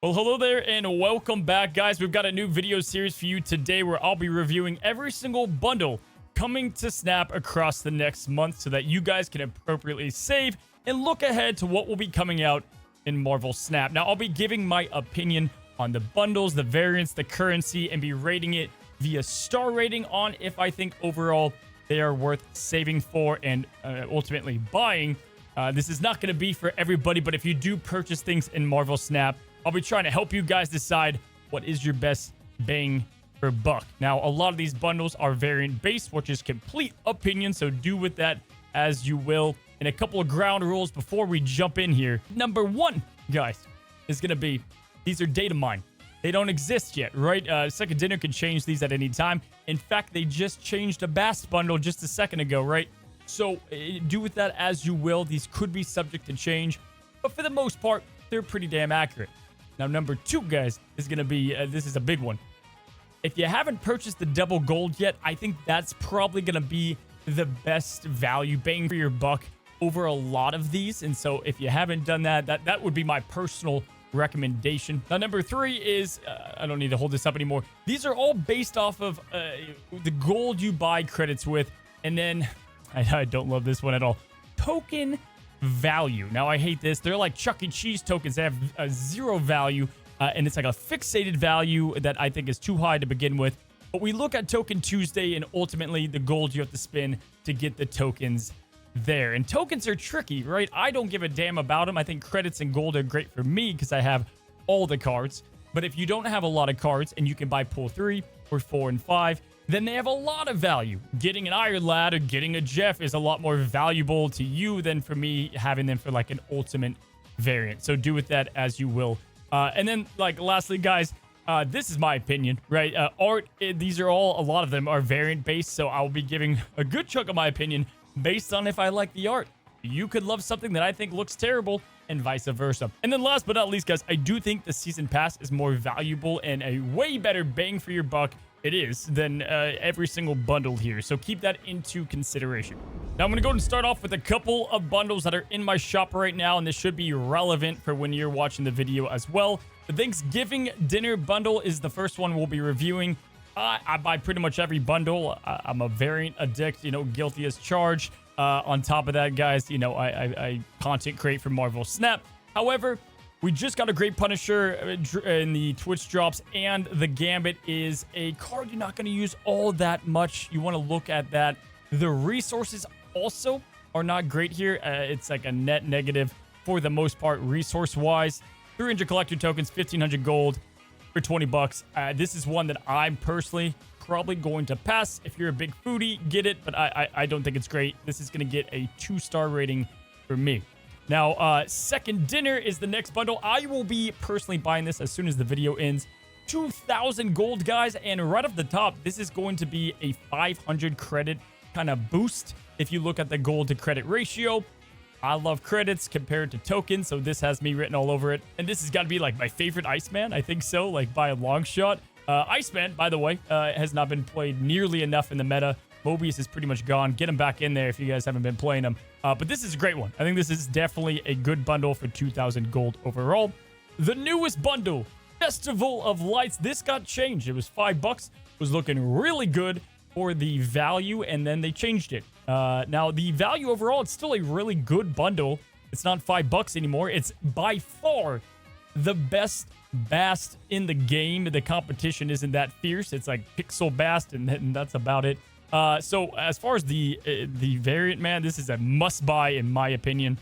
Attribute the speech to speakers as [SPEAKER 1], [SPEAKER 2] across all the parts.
[SPEAKER 1] Well, hello there and welcome back, guys. We've got a new video series for you today where I'll be reviewing every single bundle coming to Snap across the next month so that you guys can appropriately save and look ahead to what will be coming out in Marvel Snap. Now, I'll be giving my opinion on the bundles, the variants, the currency, and be rating it via star rating on if I think overall they are worth saving for and ultimately buying. This is not going to be for everybody, but if you do purchase things in Marvel Snap, I'll be trying to help you guys decide what is your best bang for buck. Now, a lot of these bundles are variant based, which is complete opinion, so do with that as you will. And a couple of ground rules before we jump in here. Number one, guys, is going to be, these are data mined. They don't exist yet, right? Second Dinner can change these at any time. In fact, they just changed a Bast bundle just a second ago, right? So do with that as you will. These could be subject to change, but for the most part, they're pretty damn accurate. Now, number two, guys, is going to be, this is a big one. If you haven't purchased the double gold yet, I think that's probably going to be the best value bang for your buck over a lot of these. And so if you haven't done that, that would be my personal recommendation. Now, number three is, I don't need to hold this up anymore. These are all based off of the gold you buy credits with. And then, I don't love this one at all, token value. Now, I hate this. They're like Chuck E. Cheese tokens. They have a zero value, and it's like a fixated value that I think is too high to begin with. But we look at Token Tuesday and ultimately the gold you have to spin to get the tokens there. And tokens are tricky, right? I don't give a damn about them. I think credits and gold are great for me because I have all the cards. But if you don't have a lot of cards and you can buy pull 3 or 4 and 5, then they have a lot of value. Getting an Iron Lad or getting a Jeff is a lot more valuable to you than for me having them for like an ultimate variant. So do with that as you will. And then, like, lastly, guys, this is my opinion, right? Art, these are all, a lot of them are variant based. So I'll be giving a good chunk of my opinion based on if I like the art. You could love something that I think looks terrible and vice versa. And then last but not least, guys, I do think the season pass is more valuable and a way better bang for your buck it is than every single bundle here. So keep that into consideration. Now I'm going to go and start off with a couple of bundles that are in my shop right now, and this should be relevant for when you're watching the video as well. The Thanksgiving dinner bundle is the first one we'll be reviewing. I buy pretty much every bundle. I'm a variant addict, you know, guilty as charged. On top of that, guys, you know, I content create for Marvel Snap. However, we just got a great Punisher in the Twitch drops, and the Gambit is a card you're not going to use all that much. You want to look at that. The resources also are not great here. It's like a net negative for the most part, resource-wise. 300 collector tokens, 1,500 gold for 20 bucks. This is one that I'm personally probably going to pass. If you're a big foodie, get it, but I don't think it's great. This is going to get a 2-star rating for me. Now, Second Dinner is the next bundle. I will be personally buying this as soon as the video ends. 2,000 gold, guys, and right off the top, this is going to be a 500 credit kind of boost if you look at the gold to credit ratio. I love credits compared to tokens, so this has me written all over it. And this has got to be like my favorite Iceman. I think so, like by a long shot. Iceman, by the way, has not been played nearly enough in the meta. Mobius is pretty much gone. Get him back in there if you guys haven't been playing him. But this is a great one. I think this is definitely a good bundle for 2,000 gold overall. The newest bundle, Festival of Lights. This got changed. It was $5. Was looking really good for the value, and then they changed it. Now, the value overall, it's still a really good bundle. It's not $5 anymore. It's by far the best Bast in the game. The competition isn't that fierce. It's like Pixel Bast, and that's about it. So as far as the variant, man, this is a must buy in my opinion.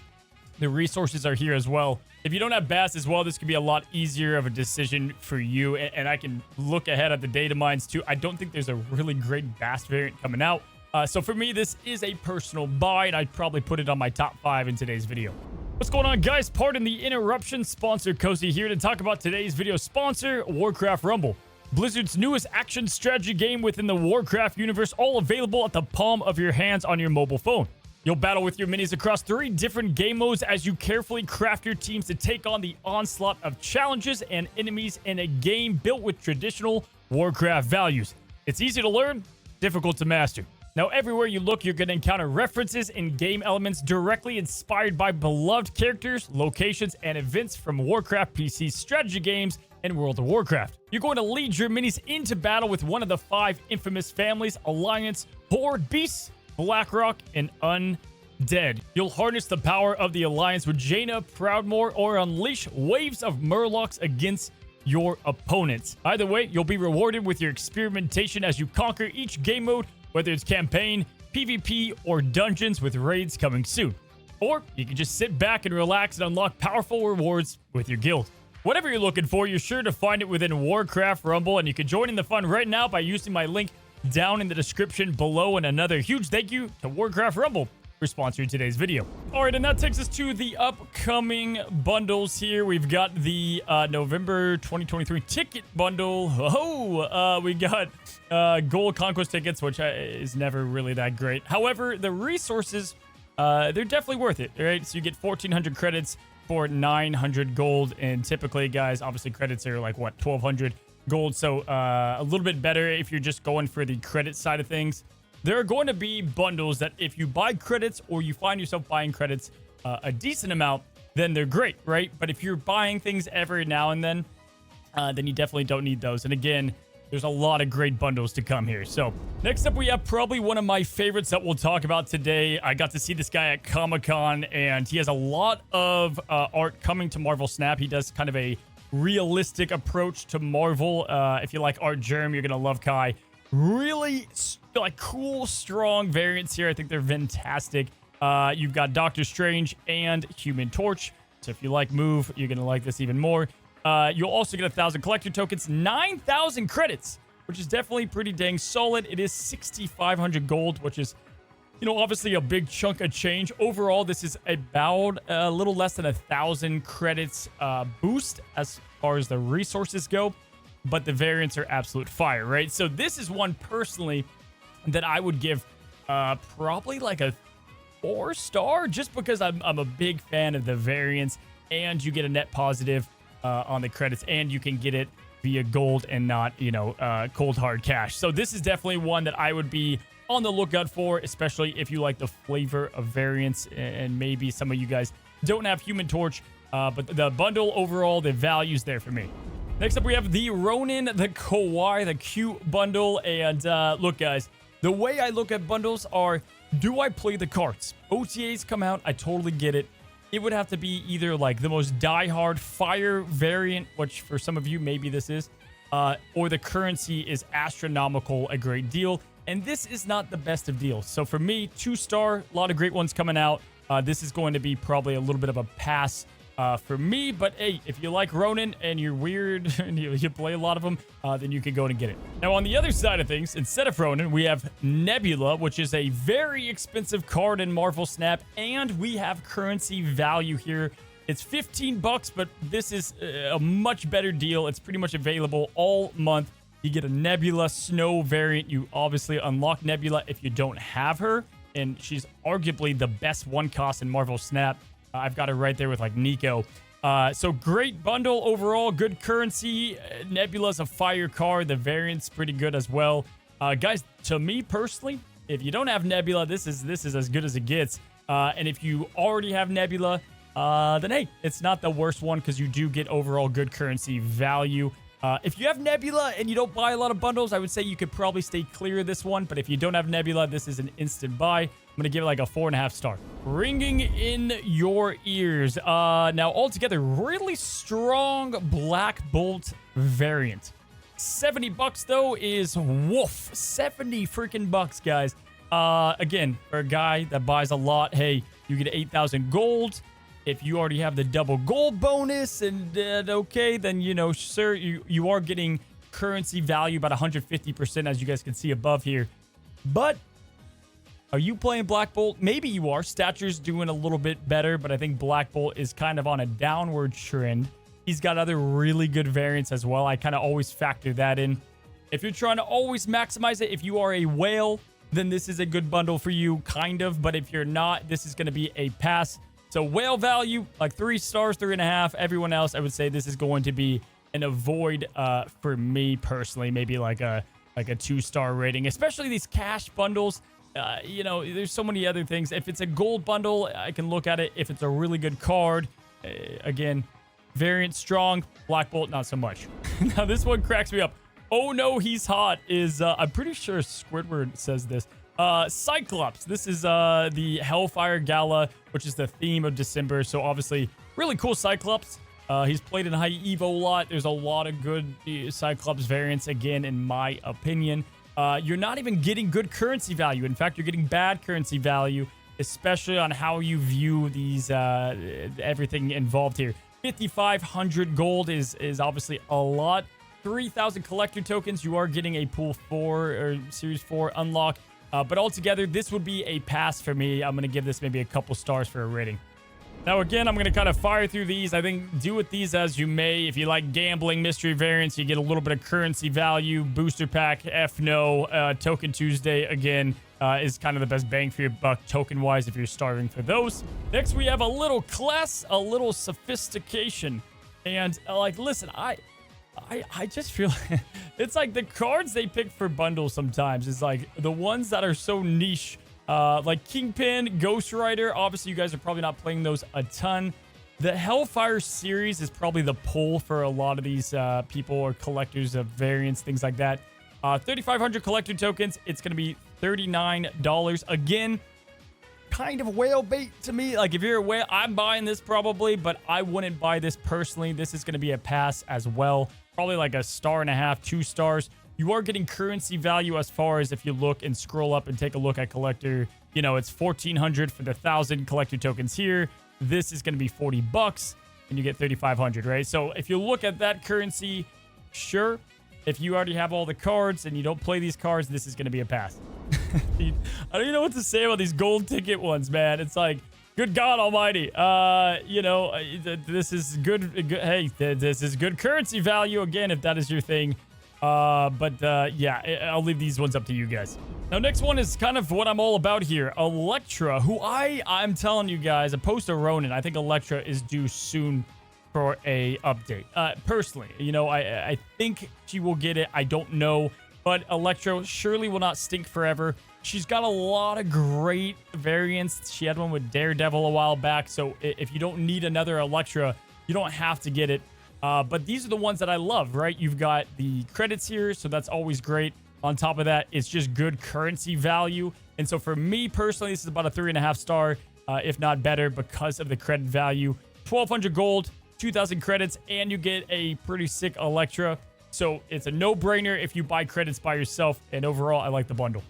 [SPEAKER 1] The resources are here as well. If you don't have Bast as well, this could be a lot easier of a decision for you. And I can look ahead at the data mines too. I don't think there's a really great Bast variant coming out. So for me, this is a personal buy, and I'd probably put it on my top 5 in today's video. What's going on, guys? Pardon the interruption. Sponsor Cozy here to talk about today's video sponsor, Warcraft Rumble. Blizzard's newest action strategy game within the Warcraft universe, all available at the palm of your hands on your mobile phone. You'll battle with your minis across 3 different game modes as you carefully craft your teams to take on the onslaught of challenges and enemies in a game built with traditional Warcraft values. It's easy to learn, difficult to master. Now, everywhere you look, you're going to encounter references and game elements directly inspired by beloved characters, locations, and events from Warcraft PC strategy games and World of Warcraft. You're going to lead your minis into battle with one of the 5 infamous families: Alliance, Horde, Beasts, Blackrock, and Undead. You'll harness the power of the Alliance with Jaina, Proudmoore, or unleash waves of Murlocs against your opponents. Either way, you'll be rewarded with your experimentation as you conquer each game mode, whether it's campaign, PvP, or dungeons, with raids coming soon. Or you can just sit back and relax and unlock powerful rewards with your guild. Whatever you're looking for, you're sure to find it within Warcraft Rumble, and you can join in the fun right now by using my link down in the description below. And another huge thank you to Warcraft Rumble for sponsoring today's video. All right, and that takes us to the upcoming bundles here. We've got the November 2023 ticket bundle. We got gold conquest tickets, which is never really that great. However, the resources, they're definitely worth it, right? So you get 1,400 credits for 900 gold, and typically, guys, obviously credits are like, what, 1,200 gold, so a little bit better if you're just going for the credit side of things. There are going to be bundles that if you buy credits, or you find yourself buying credits a decent amount, then they're great, right? But if you're buying things every now and then you definitely don't need those. And again, there's a lot of great bundles to come here. So next up, we have probably one of my favorites that we'll talk about today. I got to see this guy at Comic-Con, and he has a lot of art coming to Marvel Snap. He does kind of a realistic approach to Marvel. If you like Art Germ, you're gonna love Kai. Really like cool, strong variants here. I think they're fantastic. You've got Doctor Strange and Human Torch. So if you like Move, you're gonna like this even more. You'll also get 1,000 collector tokens, 9,000 credits, which is definitely pretty dang solid. It is 6,500 gold, which is, you know, obviously a big chunk of change. Overall, this is about a little less than 1,000 credits boost as far as the resources go, but the variants are absolute fire, right? So this is one personally that I would give probably like a 4-star, just because I'm a big fan of the variants, and you get a net positive on the credits, and you can get it via gold and not, you know, cold hard cash. So this is definitely one that I would be on the lookout for, especially if you like the flavor of variants, and maybe some of you guys don't have Human Torch, but the bundle overall, the value's there for me. Next up, we have the Ronan the Kawaii, the cute bundle. And look, guys, the way I look at bundles are, do I play the cards? OTAs come out, I totally get it. It would have to be either like the most diehard fire variant, which for some of you, maybe this is, or the currency is astronomical, a great deal. And this is not the best of deals. So for me, 2-star, a lot of great ones coming out. This is going to be probably a little bit of a pass for me. But hey, if you like Ronan and you're weird and you play a lot of them, then you can go and get it. Now, on the other side of things, instead of Ronan, we have Nebula, which is a very expensive card in Marvel Snap. And we have currency value here. It's 15 bucks, but this is a much better deal. It's pretty much available all month. You get a Nebula Snow variant. You obviously unlock Nebula if you don't have her, and she's arguably the best one cost in Marvel Snap. I've got her right there with like Nico. So great bundle overall, good currency. Nebula's a fire card. The variant's pretty good as well. Guys, to me personally, if you don't have Nebula, this is as good as it gets. And if you already have Nebula, then hey, it's not the worst one, because you do get overall good currency value. If you have Nebula and you don't buy a lot of bundles, I would say you could probably stay clear of this one. But if you don't have Nebula, this is an instant buy. I'm going to give it like a 4.5 star. Ringing in your ears. Now, altogether, really strong Black Bolt variant. 70 bucks, though, is woof. 70 freaking bucks, guys. Again, for a guy that buys a lot, hey, you get 8,000 gold. If you already have the double gold bonus, and okay, then, you know, sir, you are getting currency value about 150%, as you guys can see above here. But are you playing Black Bolt? Maybe you are. Stature's doing a little bit better, but I think Black Bolt is kind of on a downward trend. He's got other really good variants as well. I kind of always factor that in. If you're trying to always maximize it, if you are a whale, then this is a good bundle for you, kind of. But if you're not, this is going to be a pass. So whale value, like 3 stars, 3.5. Everyone else, I would say this is going to be an avoid for me personally. Maybe like a 2-star rating, especially these cash bundles. You know, there's so many other things. If it's a gold bundle, I can look at it. If it's a really good card, again, variant strong, Black Bolt, not so much. Now, this one cracks me up. Oh no, he's hot is, I'm pretty sure Squidward says this. Cyclops. This is the Hellfire Gala, which is the theme of December. So obviously, really cool Cyclops. He's played in High Evo a lot. There's a lot of good Cyclops variants, again, in my opinion. You're not even getting good currency value. In fact, you're getting bad currency value, especially on how you view these, everything involved here. 5,500 gold is obviously a lot. 3,000 collector tokens. You are getting a pool 4 or series 4 unlock. But altogether, this would be a pass for me. I'm going to give this maybe a couple stars for a rating. Now, again, I'm going to kind of fire through these. I think do with these as you may. If you like gambling mystery variants, you get a little bit of currency value. Booster pack, no. Token Tuesday, again, is kind of the best bang for your buck token-wise if you're starving for those. Next, we have a little class, a little sophistication. And, like, listen, I just feel it's like the cards they pick for bundles sometimes is like the ones that are so niche, like Kingpin, Ghost Rider. Obviously, you guys are probably not playing those a ton. The Hellfire series is probably the pull for a lot of these people or collectors of variants, things like that. 3,500 collector tokens. It's going to be $39. Again, kind of whale bait to me. Like, if you're a whale, I'm buying this probably, but I wouldn't buy this personally. This is going to be a pass as well. Probably like a 1.5 stars, 2 stars. You are getting currency value as far as if you look and scroll up and take a look at collector. You know, it's 1,400 for the 1,000 collector tokens here. This is going to be $40 and you get 3,500, right? So if you look at that currency, sure. If you already have all the cards and you don't play these cards, this is going to be a pass. I don't even know what to say about these gold ticket ones, man. It's like, good God almighty. You know, this is good. Hey, this is good currency value, again, if that is your thing. Yeah, I'll leave these ones up to you guys. Now, next one is kind of what I'm all about here. Electra, who I'm telling you guys, opposed to Ronan, I think Electra is due soon for a update. Personally, you know, I think she will get it. I don't know. But Electra surely will not stink forever. She's got a lot of great variants. She had one with Daredevil a while back. So if you don't need another Electra, you don't have to get it. But these are the ones that I love, right? You've got the credits here, so that's always great. On top of that, it's just good currency value. And so for me personally, this is about a 3.5 star, if not better, because of the credit value. 1,200 gold, 2,000 credits, and you get a pretty sick Electra. So it's a no-brainer if you buy credits by yourself. And overall, I like the bundle.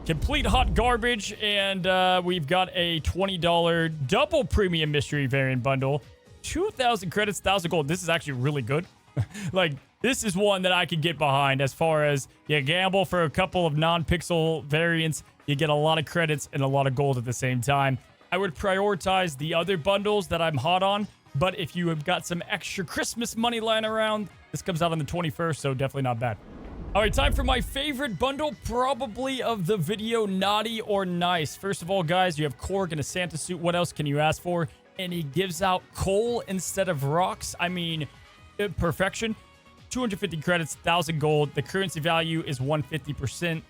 [SPEAKER 1] Complete hot garbage. And we've got a $20 double premium mystery variant bundle. 2,000 credits, 1,000 gold. This is actually really good. Like, this is one that I could get behind as far as you gamble for a couple of non-pixel variants. You get a lot of credits and a lot of gold at the same time. I would prioritize the other bundles that I'm hot on. But if you have got some extra Christmas money lying around, this comes out on the 21st, so definitely not bad. All right, time for my favorite bundle, probably of the video, Naughty or Nice. First of all, guys, you have Korg in a Santa suit. What else can you ask for? And he gives out coal instead of rocks. I mean, perfection. 250 credits, 1,000 gold. The currency value is 150%.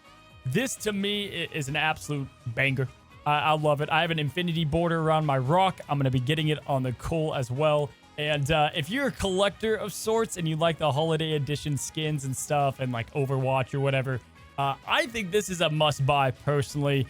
[SPEAKER 1] This, to me, is an absolute banger. I love it. I have an infinity border around my rock. I'm going to be getting it on the coal as well. And if you're a collector of sorts and you like the holiday edition skins and stuff and like Overwatch or whatever, I think this is a must-buy personally.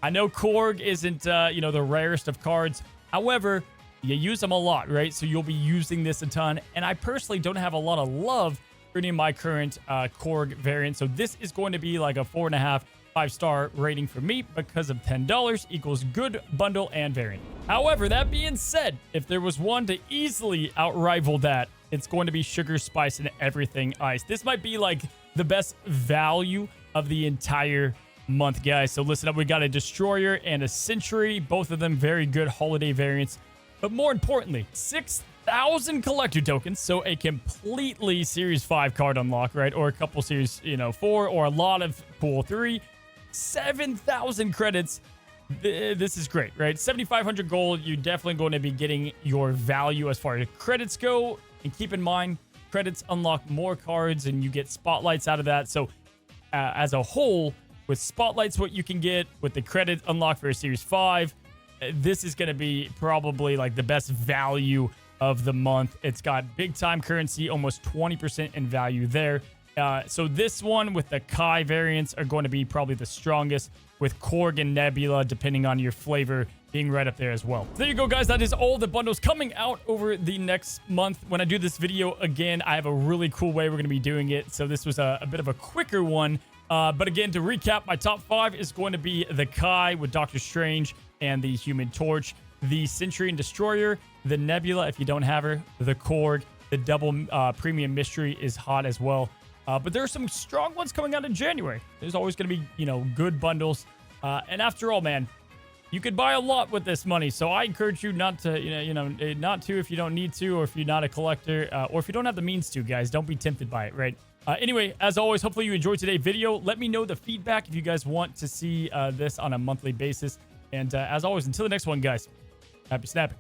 [SPEAKER 1] I know Korg isn't, you know, the rarest of cards. However, you use them a lot, right? So you'll be using this a ton. And I personally don't have a lot of love for any of my current Korg variants. So this is going to be like a 4.5, 5-star rating for me because of $10 equals good bundle and variant. However, that being said, if there was one to easily outrival that, it's going to be Sugar, Spice, and Everything Ice. This might be like the best value of the entire month, guys. So listen up, we got a Destroyer and a Century, both of them very good holiday variants. But more importantly, 6,000 collector tokens, so a completely Series 5 card unlock, right? Or a couple Series, you know, 4, or a lot of Pool 3. 7,000 credits. This is great, right? 7,500 gold. You're definitely going to be getting your value as far as credits go. And keep in mind, credits unlock more cards and you get spotlights out of that. So as a whole, with Spotlight's what you can get, with the credit unlock for a Series 5. This is going to be probably like the best value of the month. It's got big time currency, almost 20% in value there. So this one with the Kai variants are going to be probably the strongest, with Korg and Nebula, depending on your flavor, being right up there as well. So there you go, guys. That is all the bundles coming out over the next month. When I do this video again, I have a really cool way we're going to be doing it. So this was a bit of a quicker one. But again, to recap, my top 5 is going to be the Kai with Doctor Strange and the Human Torch, the Centurion Destroyer, the Nebula if you don't have her, the Korg, the double premium mystery is hot as well. But there are some strong ones coming out in January. There's always going to be, you know, good bundles. And after all, man, you could buy a lot with this money. So I encourage you not to, not to if you don't need to, or if you're not a collector, or if you don't have the means to, guys. Don't be tempted by it, right? Anyway, as always, hopefully you enjoyed today's video. Let me know the feedback if you guys want to see this on a monthly basis. And as always, until the next one, guys, happy snapping.